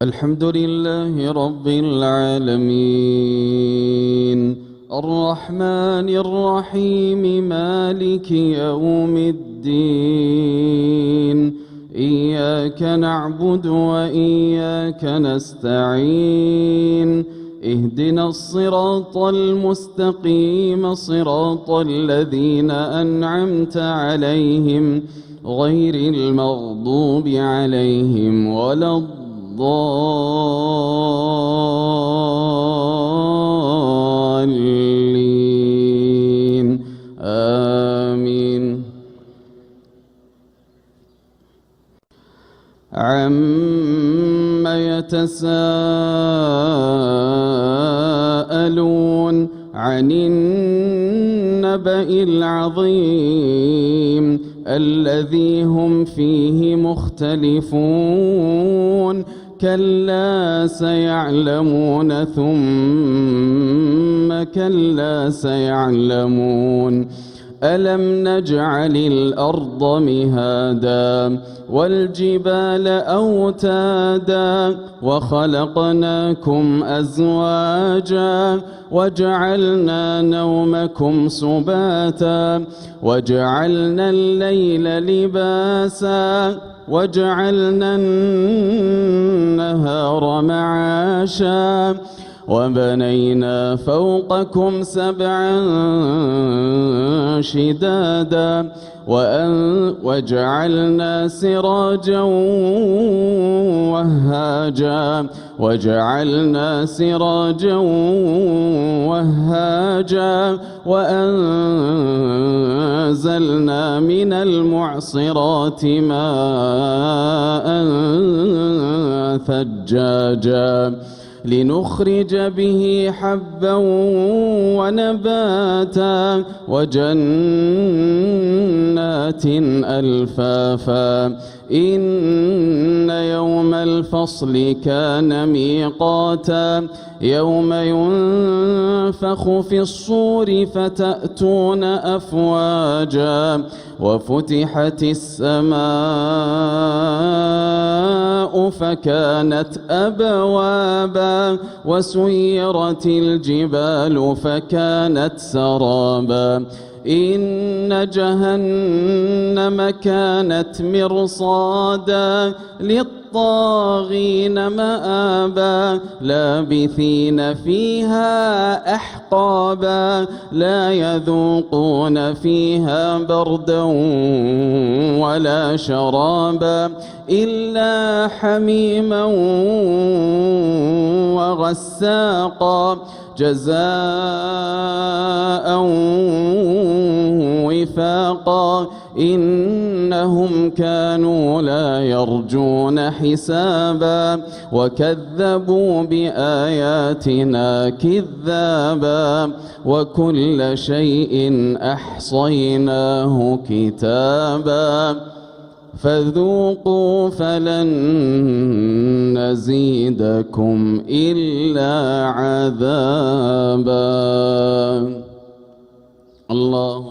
الحمد لله رب العالمين الرحمن الرحيم مالك يوم الدين إياك نعبد وإياك نستعين اهدنا الصراط المستقيم صراط الذين أنعمت عليهم غير المغضوب عليهم ولا الضالين آمين. عم يتساءلون عن النبأ العظيم الذي هم فيه مختلفون كلا سيعلمون ثم كلا سيعلمون ألم نجعل الأرض مهادا والجبال أوتادا وخلقناكم أزواجا وجعلنا نومكم سباتا وجعلنا الليل لباسا وجعلنا النهار معاشا وبنينا فوقكم سبعا شدادا وجعلنا سراجا وهاجا وأنزلنا من المعصرات ماء ثجاجا لنخرج به حبا ونباتا وجنات ألفافا إن يوم الفصل كان ميقاتا يوم ينفخ في الصور فتأتون أفواجا وفتحت السماء فكانت أبوابا وسيرت الجبال فكانت سرابا إن جهنم كانت مرصادا للطاغين مآبا لابثين فيها أحقابا لا يذوقون فيها بردا ولا شرابا إلا حميما وغساقا جزاء وفاقا إنهم كانوا لا يرجون حسابا وكذبوا بآياتنا كذابا وكل شيء أحصيناه كتابا فذوقوا فلن نزيدكم إلا عذابا. الله